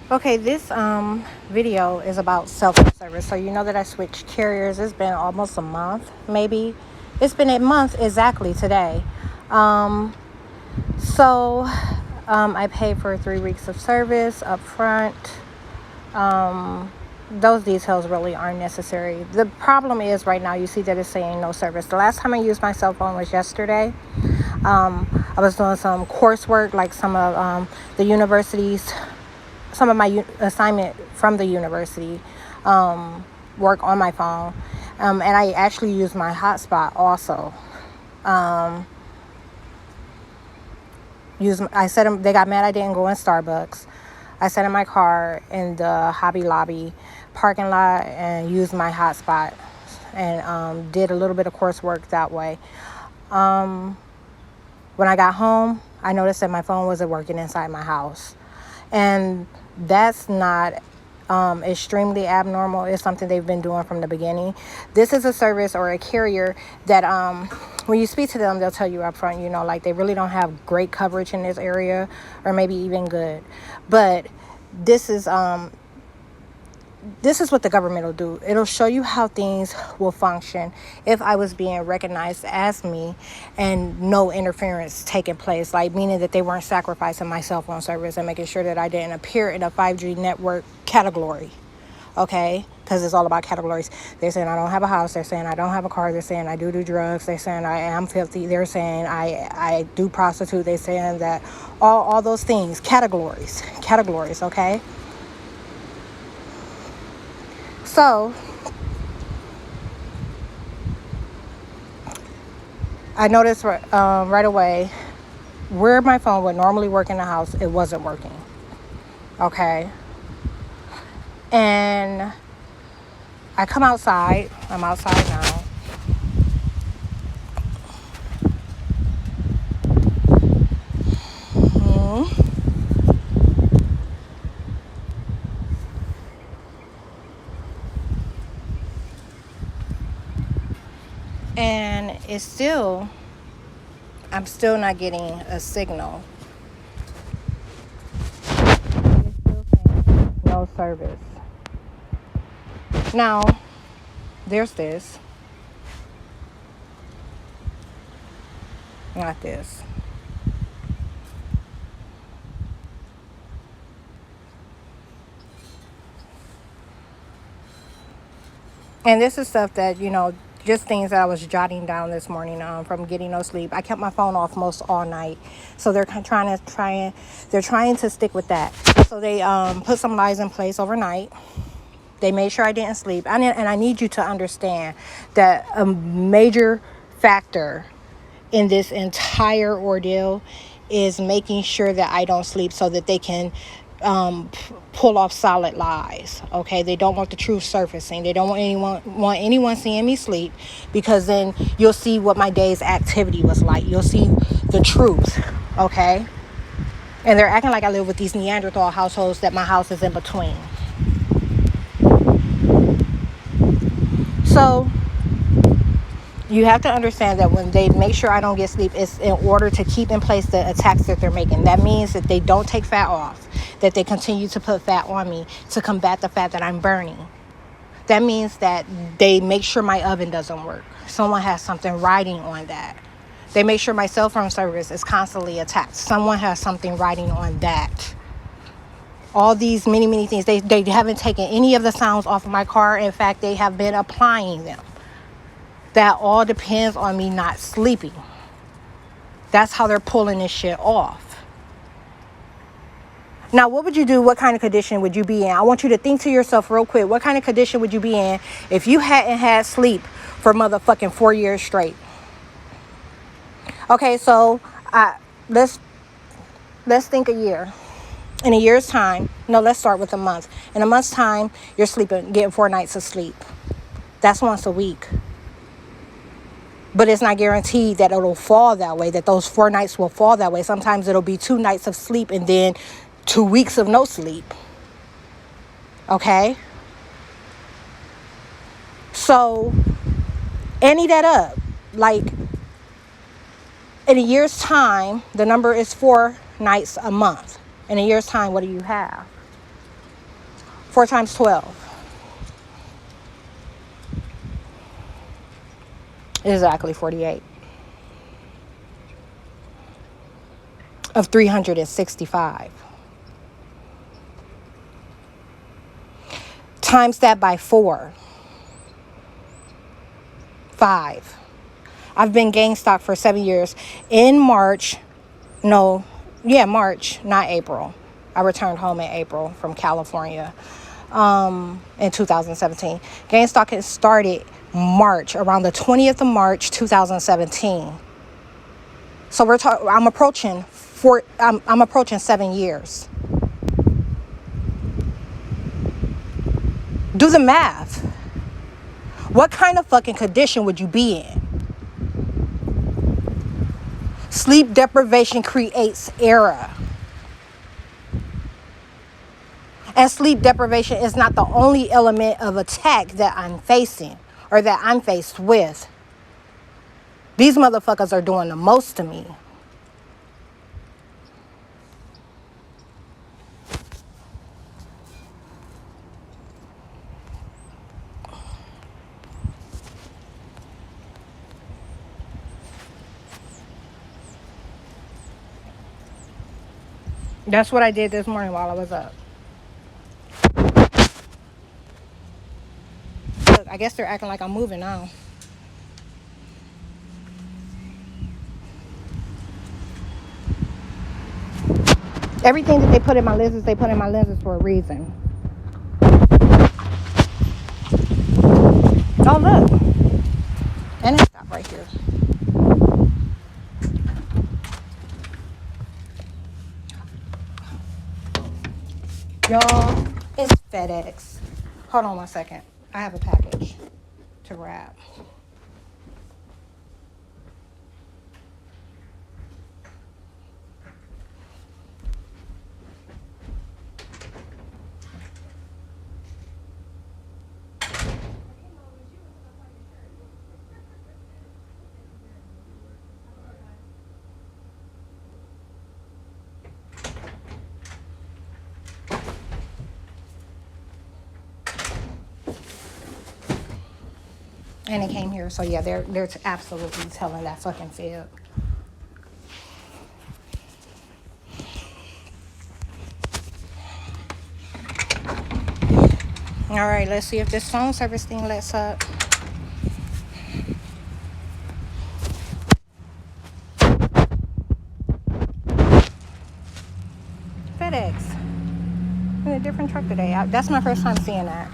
Okay, this video is about cell service. So you know that I switched carriers. It's been almost a month, maybe. It's been a month exactly today. Um, so I paid for 3 weeks of service up front. Those details really aren't necessary. The problem is right now you see that it's saying no service. The last time I used my cell phone was yesterday. I was doing some coursework, like the universities, some of my assignment from the university work on my phone, and I actually used my hotspot also. Um, I said they got mad I didn't go in Starbucks. I sat in my car in the Hobby Lobby parking lot and used my hotspot and did a little bit of coursework that way. When I got home, I noticed that my phone wasn't working inside my house. And that's not extremely abnormal. It's something they've been doing from the beginning. This is a service or a carrier that when you speak to them, they'll tell you up front, like they really don't have great coverage in this area or maybe even good. But this is what the government will do. It'll show you how things will function if I was being recognized as me and no interference taking place, like meaning that they weren't sacrificing my cell phone service and making sure that I didn't appear in a 5G network category. Okay? Because it's all about categories. They're saying I don't have a house. They're saying I don't have a car. They're saying I do drugs. They're saying I am filthy. They're saying I do prostitute. They're saying that all those things, categories, okay? So I noticed right away where my phone would normally work in the house, it wasn't working. Okay. And I come outside. I'm outside now. And I'm still not getting a signal. It's still saying no service. Now, there's this. Not this. And this is stuff that, just things that I was jotting down this morning from getting no sleep. I kept my phone off most all night. So they're trying to stick with that. So they put some lies in place overnight. They made sure I didn't sleep. And I need you to understand that a major factor in this entire ordeal is making sure that I don't sleep so that they can pull off solid lies. Okay, they don't want the truth surfacing. They don't want anyone seeing me sleep, because then you'll see what my day's activity was like. You'll see the truth. Okay, and they're acting like I live with these Neanderthal households that my house is in between. So you have to understand that when they make sure I don't get sleep, it's in order to keep in place the attacks that they're making. That means that they don't take fat off, that they continue to put fat on me to combat the fat that I'm burning. That means that they make sure my oven doesn't work. Someone has something riding on that. They make sure my cell phone service is constantly attacked. Someone has something riding on that. All these many things. They haven't taken any of the sounds off of my car. In fact, they have been applying them. That all depends on me not sleeping. That's how they're pulling this shit off. Now, what would you do? What kind of condition would you be in? I want you to think to yourself real quick. What kind of condition would you be in if you hadn't had sleep for motherfucking 4 years straight? Okay, so let's think a year. In a year's time, no, let's start with a month. In a month's time, you're getting 4 nights of sleep. That's once a week. But it's not guaranteed that it'll fall that way, that those 4 nights will fall that way. Sometimes it'll be 2 nights of sleep and then 2 weeks of no sleep. Okay? So, ante that up. Like, in a year's time, the number is 4 nights a month. In a year's time, what do you have? 4 times 12. Exactly 48. Of 365. Times that by 4. 5. I've been GameStop for 7 years. In March, March, not April. I returned home in April from California in 2017. GameStop had started around the 20th of March, 2017. So I'm approaching 7 years. Do the math. What kind of fucking condition would you be in? Sleep deprivation creates error. And sleep deprivation is not the only element of attack that I'm facing or that I'm faced with. These motherfuckers are doing the most to me. That's what I did this morning while I was up. Look, I guess they're acting like I'm moving now. Everything that they put in my lenses, they put in my lenses for a reason. Oh, look. And it stopped right here. Y'all, it's FedEx. Hold on 1 second. I have a package to wrap. And it came here. So yeah, they're absolutely telling that fucking fib. All right, let's see if this phone service thing lets up. FedEx. In a different truck today. That's my first time seeing that.